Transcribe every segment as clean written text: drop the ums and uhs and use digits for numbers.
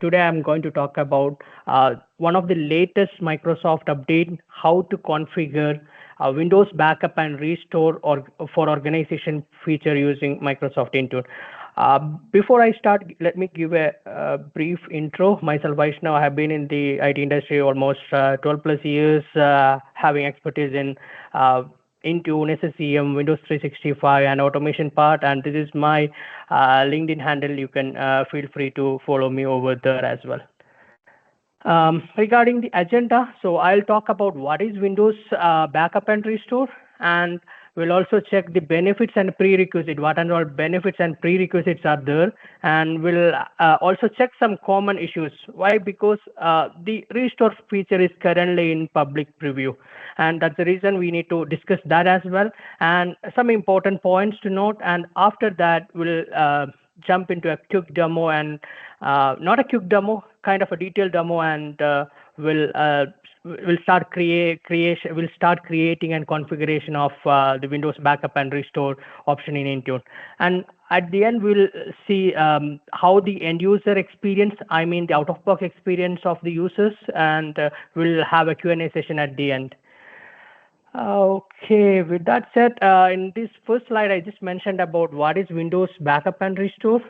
today I'm going to talk about one of the latest Microsoft update, how to configure Windows backup and restore or for organization feature using Microsoft Intune. Before I start, let me give a brief intro. Myself, Vaishnav, I have been in the IT industry almost 12 plus years, having expertise in Intune, SCCM, Windows 365, and automation part. And this is my LinkedIn handle. You can feel free to follow me over there as well. Regarding the agenda, so I'll talk about what is Windows backup and restore, and we'll also check the benefits and prerequisites, what and all benefits and prerequisites are there, and we'll also check some common issues. Why? Because the restore feature is currently in public preview, and that's the reason we need to discuss that as well, and some important points to note. And after that, we'll jump into a quick demo, and not a quick demo, kind of a detailed demo, and we'll start creating and configuration of the Windows backup and restore option in Intune. And at the end, we'll see how the end user experience, I mean the out of box experience of the users, and we'll have a Q&A session at the end. Okay, with that said, in this first slide, I just mentioned about what is Windows backup and restore.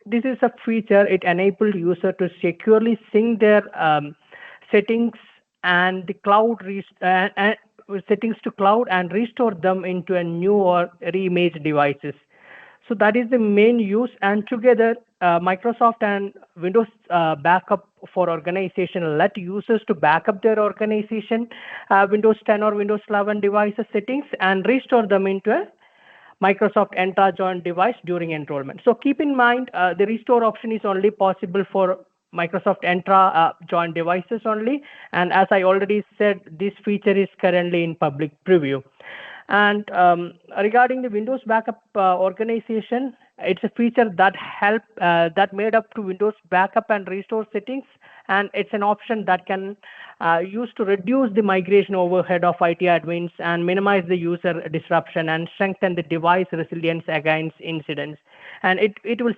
This is a feature. It enables user to securely sync their settings and the cloud settings to cloud and restore them into a new or reimaged devices. So that is the main use, and together Microsoft and Windows backup for organization let users to backup their organization Windows 10 or Windows 11 devices settings and restore them into a Microsoft Entra Join device during enrollment. So keep in mind the restore option is only possible for Microsoft Entra Join devices only, and as I already said, this feature is currently in public preview. And regarding the Windows backup organization, it's a feature that made up to Windows backup and restore settings, and it's an option that can use to reduce the migration overhead of IT admins and minimize the user disruption and strengthen the device resilience against incidents. And it will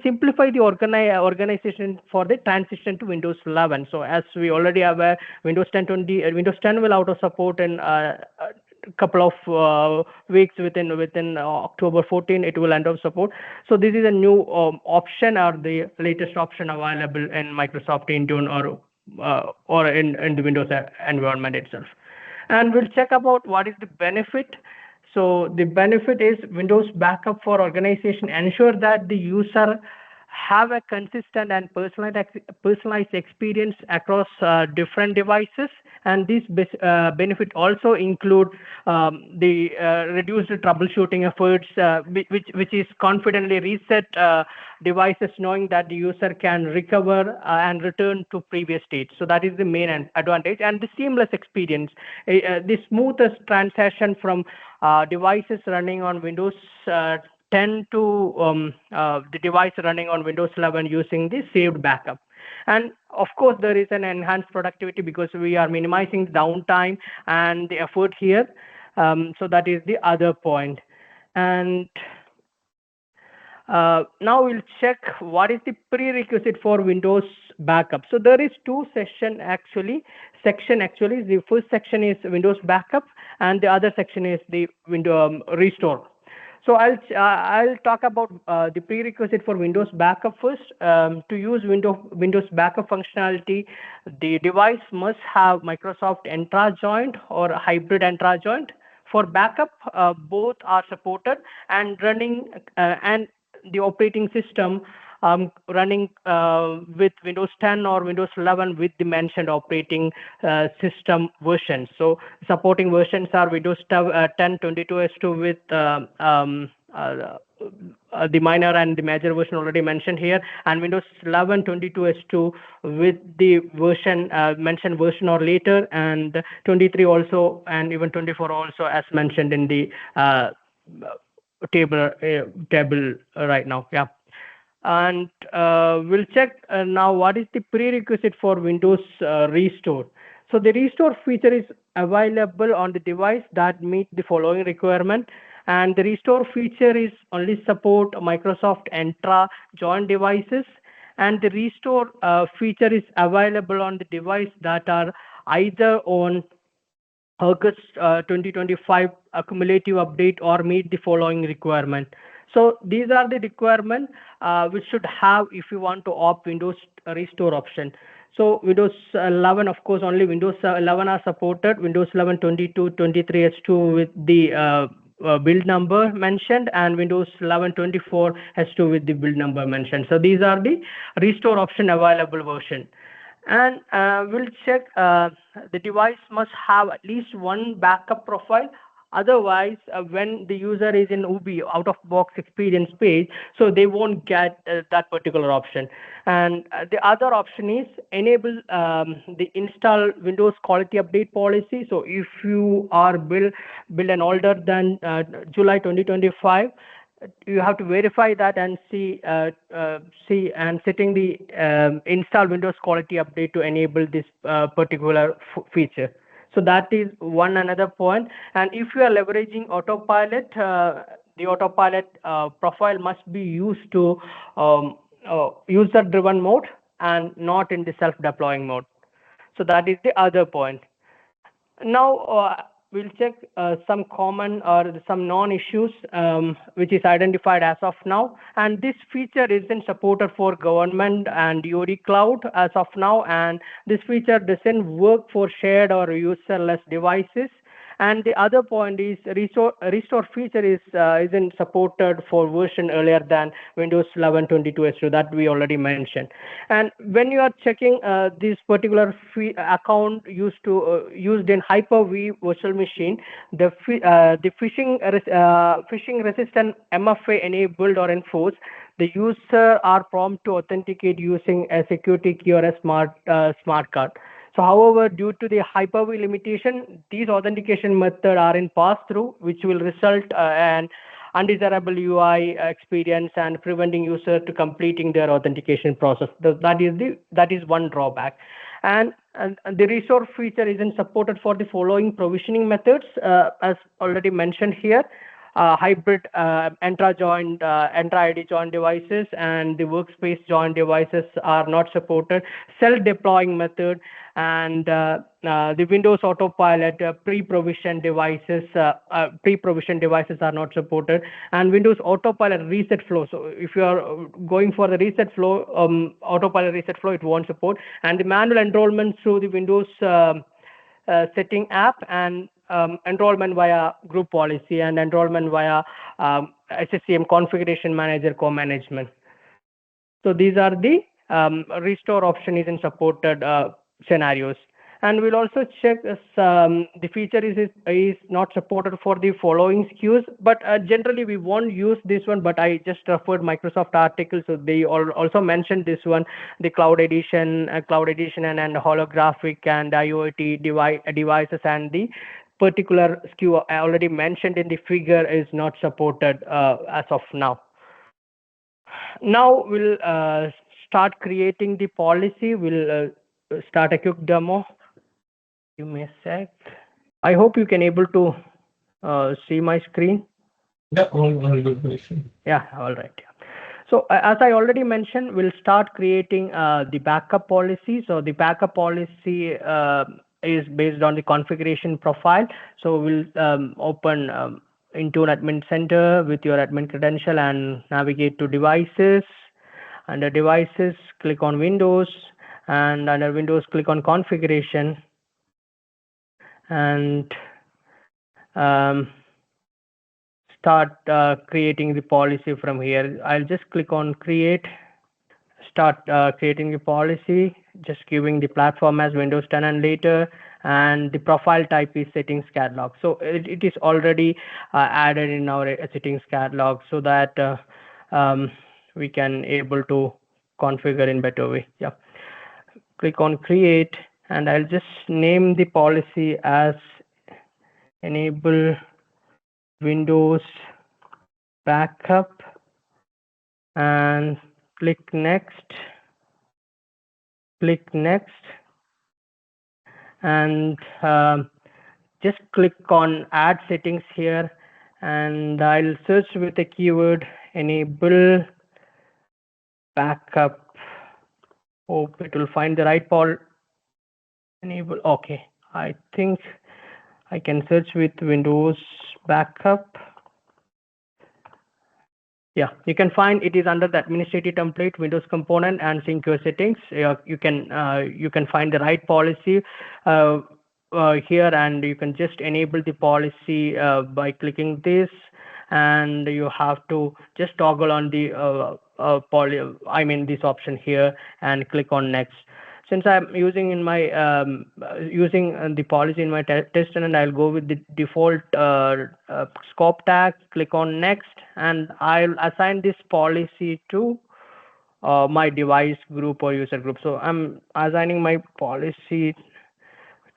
simplify the organization for the transition to Windows 11. So as we already have Windows 10 will auto support in couple of weeks. Within October 14 it will end of support. So this is a new option, or the latest option available in Microsoft Intune or in the Windows environment itself. And we'll check about what is the benefit. So the benefit is Windows backup for organization ensure that the user have a consistent and personalized experience across different devices, and this benefit also include the reduced troubleshooting efforts, which is confidently reset devices, knowing that the user can recover and return to previous state. So that is the main advantage, and the seamless experience, the smoothest transition from devices running on Windows 10 to the device running on Windows 11 using the saved backup. And of course, there is an enhanced productivity because we are minimizing downtime and the effort here. So that is the other point. And now we'll check what is the prerequisite for Windows backup. So there is two section actually. The first section is Windows backup, and the other section is the Windows restore. So I'll talk about the prerequisite for Windows backup first. To use Windows backup functionality, the device must have Microsoft Entra Join or Hybrid Entra Join. For backup, both are supported and running, and the operating system running with Windows 10 or Windows 11 with the mentioned operating system versions. So supporting versions are Windows 10 22S2 with the minor and the major version already mentioned here, and Windows 11 22S2 with the version mentioned version or later, and 23 also, and even 24 also as mentioned in the table right now. Yeah. And we'll check now what is the prerequisite for Windows restore. So the restore feature is available on the device that meet the following requirement, and the restore feature is only support Microsoft Entra Join devices, And the restore feature is available on the device that are either on August 2025 cumulative update or meet the following requirement. So these are the requirements which should have if you want to opt Windows restore option. So Windows 11, of course, only Windows 11 are supported. Windows 11 22 23 H2 with the build number mentioned, and Windows 11 24 H2 with the build number mentioned. So these are the restore option available version. And we'll check the device must have at least one backup profile. Otherwise, when the user is in OOBE out of box experience page, so they won't get that particular option. And the other option is enable the install Windows quality update policy. So if you are build an older than July 2025, you have to verify that and see and setting the install Windows quality update to enable this particular feature. So that is one another point. And if you are leveraging Autopilot, the Autopilot profile must be used to user-driven mode and not in the self-deploying mode. So that is the other point. Now we'll check some common or some non-issues which is identified as of now. And this feature isn't supported for government and DoD cloud as of now. And this feature doesn't work for shared or userless devices. And the other point is restore feature isn't supported for version earlier than Windows 11 22 H2 that we already mentioned. And when you are checking this particular account used in Hyper-V virtual machine, the phishing resistant MFA enabled or enforced, the user are prompted to authenticate using a security key or a smart card. So, however, due to the Hyper-V limitation, these authentication methods are in pass-through, which will result in undesirable UI experience and preventing user to completing their authentication process. That is one drawback. And the restore feature isn't supported for the following provisioning methods, as already mentioned here. Hybrid Entra Join, Entra ID join devices, and the workspace join devices are not supported. Self-deploying method and the Windows Autopilot pre-provisioned devices are not supported, and Windows Autopilot reset flow. So if you are going for the reset flow, Autopilot reset flow, it won't support, and the manual enrollment through the Windows setting app, and enrollment via group policy, and enrollment via SCCM configuration manager co-management. So these are the restore option is in supported scenarios. And we'll also check the feature is not supported for the following SKUs, but generally we won't use this one, but I just referred Microsoft article, so they also mentioned this one, the cloud edition and holographic and IoT devices, and the particular SKU I already mentioned in the figure is not supported as of now. Now we'll start creating the policy. We'll start a quick demo. Give me a sec. I hope you can able to see my screen. Yeah, all good. Yeah, all right. Yeah. So as I already mentioned, we'll start creating the backup policy. So the backup policy is based on the configuration profile. So we'll open Intune Admin Center with your admin credential and navigate to devices. Under devices, click on Windows, and under Windows, click on configuration, and start creating the policy from here. I'll just click on create, start creating the policy, just giving the platform as Windows 10 and later, and the profile type is settings catalog. So it is already added in our settings catalog, so that we can able to configure in better way. Yeah. Click on create, and I'll just name the policy as enable Windows backup, and click next, and just click on add settings here, and I'll search with the keyword enable backup Hope it will find the right pol enable. Okay, I think I can search with Windows backup. Yeah, you can find it is under the administrative template, Windows component, and sync your settings. You can find the right policy here, and you can just enable the policy by clicking this, and you have to just toggle on the this option here and click on next. Since I'm using in my using the policy in my test tenant, I'll go with the default scope tag, click on next, and I'll assign this policy to my device group or user group. So I'm assigning my policy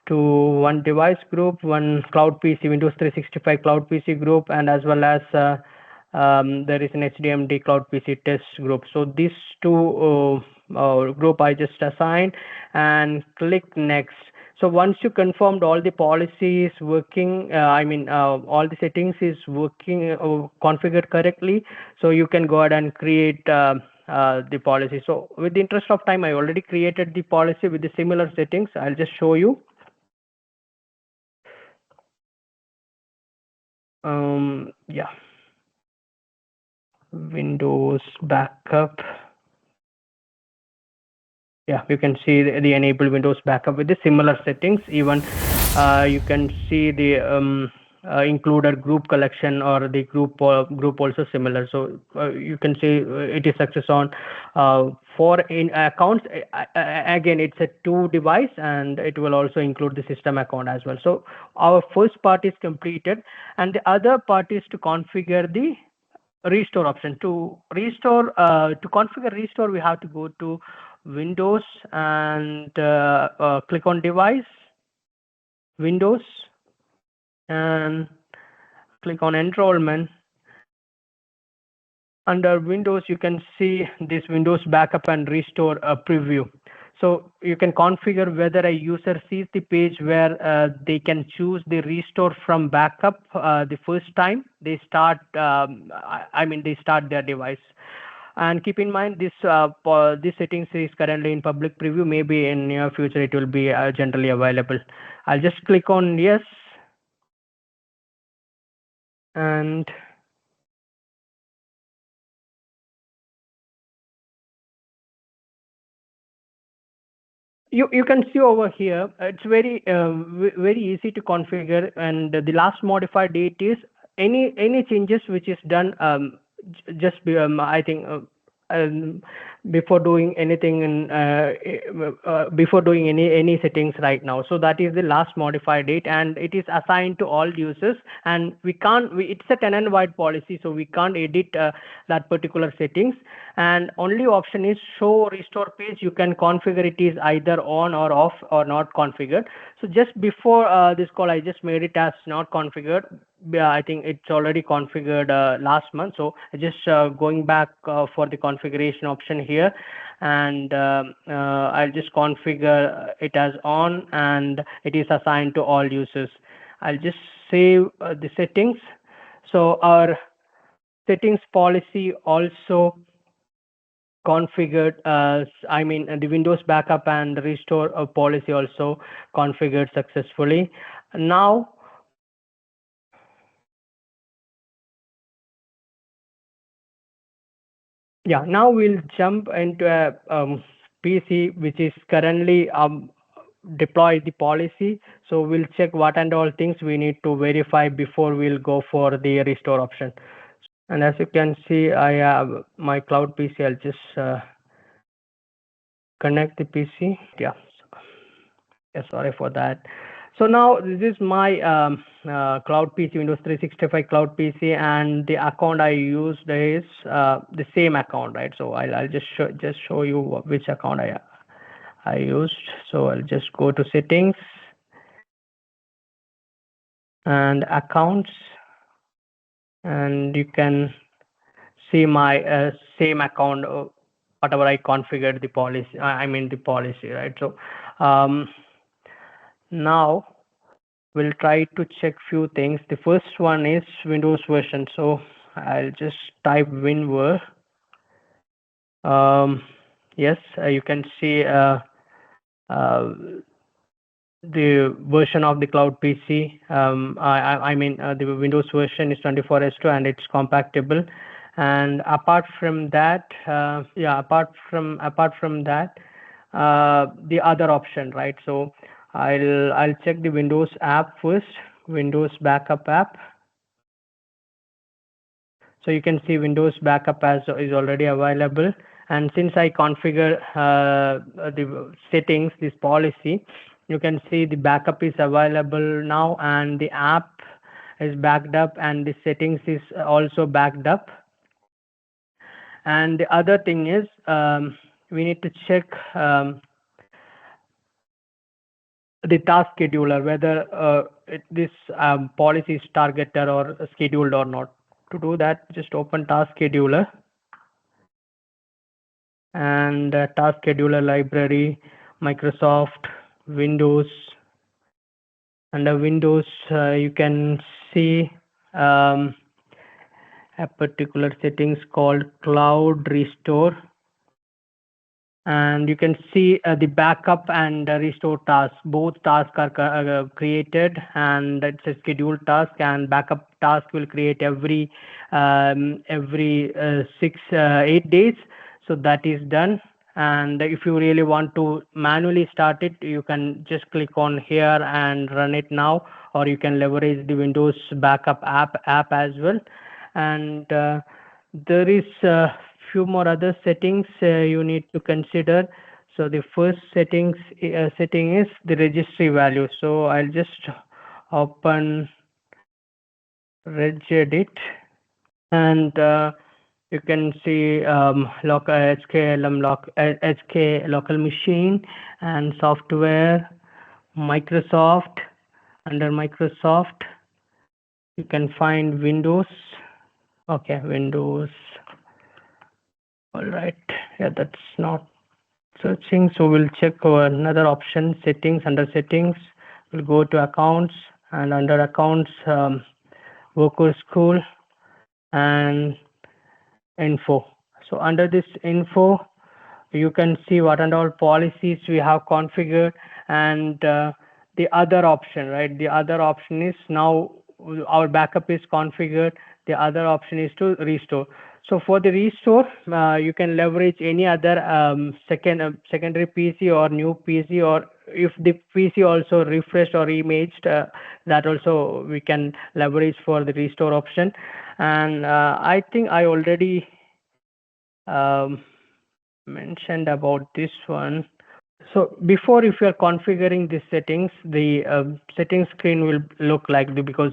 to one device group, one cloud PC, Windows 365 cloud PC group, and as well as there is an HTMD cloud PC test group. So these two group I just assigned and click next. So once you confirmed all the policies working, all the settings is working, configured correctly, so you can go ahead and create the policy. So with the interest of time, I already created the policy with the similar settings. I'll just show you. Yeah, Windows backup. Yeah, you can see the enable Windows backup with the similar settings. Even you can see the included group collection or the group also similar. So you can see it is success on for in accounts. Again, it's a 2 device, and it will also include the system account as well. So our first part is completed, and the other part is to configure the restore option. To restore to configure restore, we have to go to Windows and click on device, Windows, and click on enrollment. Under Windows, you can see this Windows backup and restore preview. So you can configure whether a user sees the page where they can choose the restore from backup the first time they start. They start their device. And keep in mind this this settings is currently in public preview. Maybe in near future it will be generally available. I'll just click on yes, and you can see over here it's very very easy to configure, and the last modified date is any changes which is done just I think before doing anything in before doing any settings right now. So that is the last modified date, and it is assigned to all users, and we can't it's a tenant-wide policy, so we can't edit that particular settings. And only option is show restore page. You can configure it is either on or off or not configured. So just before this call, I just made it as not configured. Yeah, I think it's already configured last month. So just going back for the configuration option here, and I'll just configure it as on, and it is assigned to all users. I'll just save the settings. So our settings policy also configured the Windows backup and restore policy also configured successfully. Now now we'll jump into a PC which is currently deploy the policy. So we'll check what and all things we need to verify before we'll go for the restore option. And as you can see, I have my cloud PC. I'll just connect the PC. Yeah, sorry for that. So now this is my cloud PC, Windows 365 cloud PC, and the account I used is the same account, right? So I'll just show you which account I used. So I'll just go to settings and accounts, and you can see my same account, whatever I configured the policy. The policy, right? So now we'll try to check few things. The first one is Windows version. So I'll just type WinVer. Yes, you can see the version of the cloud PC. I mean, the Windows version is 24s2 and it's compatible. And apart from that, apart from that, the other option, right? So I'll check the Windows app first. Windows backup app. So you can see Windows backup as is already available. And since I configure the settings, this policy, you can see the backup is available now, and the app is backed up, and the settings is also backed up. And the other thing is we need to check the task scheduler, whether this policy is targeted or scheduled or not. To do that, just open task scheduler and task scheduler library, Microsoft, Windows. Under Windows, you can see a particular settings called Cloud Restore, and you can see the backup and restore tasks. Both tasks are created, and it's a scheduled task, and backup task will create every 8 days. So that is done. And if you really want to manually start it, you can just click on here and run it now, or you can leverage the Windows backup app as well. And there is few more other settings you need to consider. So the first setting is the registry value. So I'll just open regedit, and you can see local HK local machine and software, Microsoft. Under Microsoft, you can find Windows. Okay, Windows. All right, yeah, that's not searching. So we'll check another option, settings. Under settings, we'll go to accounts, and under accounts, worker school and info. So under this info, you can see what and all policies we have configured, and the other option, right? The other option is now our backup is configured. The other option is to restore. So for the restore, you can leverage any other secondary PC or new PC, or if the PC also refreshed or imaged, that also we can leverage for the restore option. And I think I already mentioned about this one. So before, if you are configuring the settings, the settings screen will look like this, because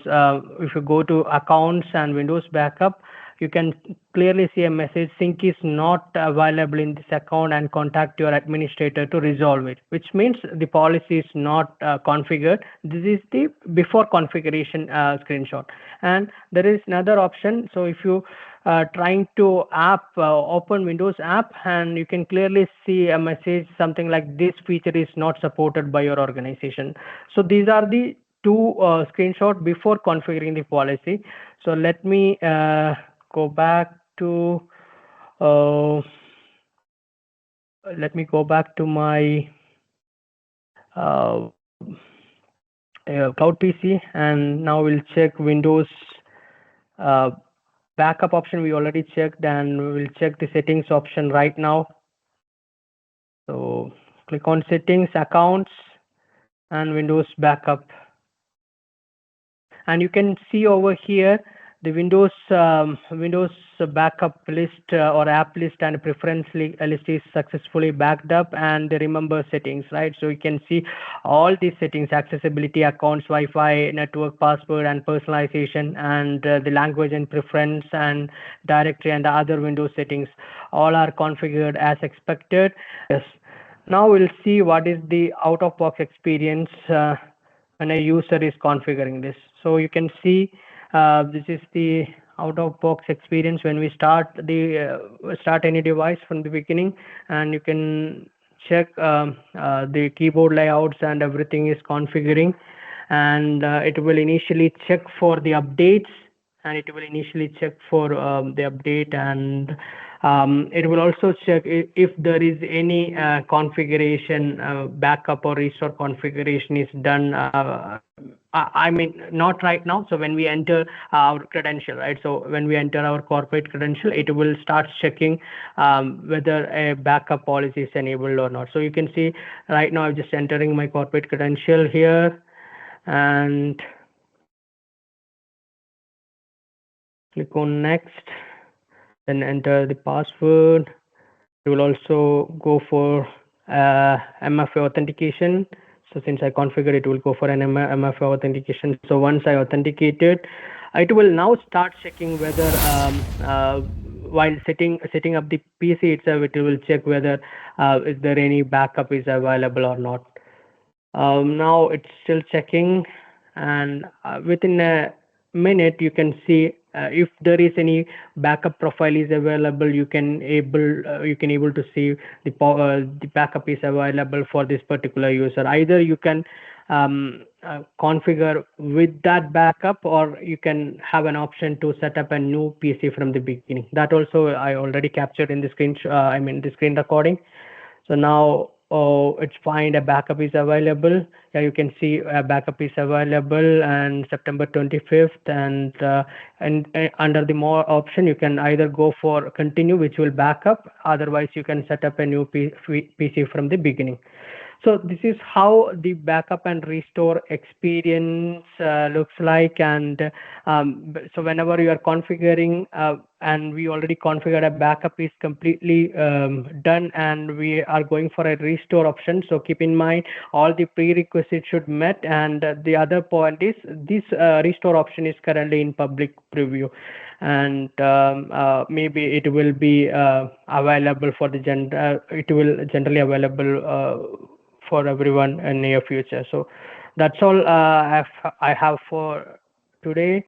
if you go to accounts and Windows backup, you can clearly see a message, sync is not available in this account and contact your administrator to resolve it, which means the policy is not configured. This is the before configuration screenshot. And there is another option. So if you trying to open Windows app, and you can clearly see a message something like this feature is not supported by your organization. So these are the two screenshot before configuring the policy. So let me go back to my cloud PC, and now we'll check Windows backup option. We already checked, and we will check the settings option right now. So click on settings, accounts, and Windows backup, and you can see over here the Windows backup list or app list and preference list is successfully backed up, and the remember settings, right? So you can see all these settings: accessibility, accounts, Wi-Fi, network, password, and personalization, and the language and preference, and directory, and the other Windows settings all are configured as expected. Yes. Now we'll see what is the out-of-box experience when a user is configuring this. So you can see this is the out-of-box experience when we start any device from the beginning, and you can check the keyboard layouts and everything is configuring, and it will initially check for the updates, and it will initially check for the update, and it will also check if there is any configuration backup or restore configuration is done. I mean, not right now. So when we enter our credential, right? So when we enter our corporate credential, it will start checking whether a backup policy is enabled or not. So you can see right now I'm just entering my corporate credential here, and click on next, then enter the password. It will also go for MFA authentication. So since I configured, it will go for an MFA authentication. So once I authenticate it, it will now start checking whether while setting up the PC itself, it will check whether is there any backup is available or not. Now it's still checking, and within a minute you can see if there is any backup profile is available. You can able to see the backup is available for this particular user. Either you can configure with that backup, or you can have an option to set up a new PC from the beginning. That also I already captured in the screen. The screen recording. So now it's fine, a backup is available. Yeah, you can see a backup is available and September 25th, and under the more option you can either go for continue, which will backup, otherwise you can set up a new PC from the beginning. So this is how the backup and restore experience looks like. And so whenever you are configuring, and we already configured a backup is completely done, and we are going for a restore option. So keep in mind all the prerequisites should met. And the other point is this restore option is currently in public preview, and maybe it will be available for the it will generally available for everyone in near future. So that's all I have for today.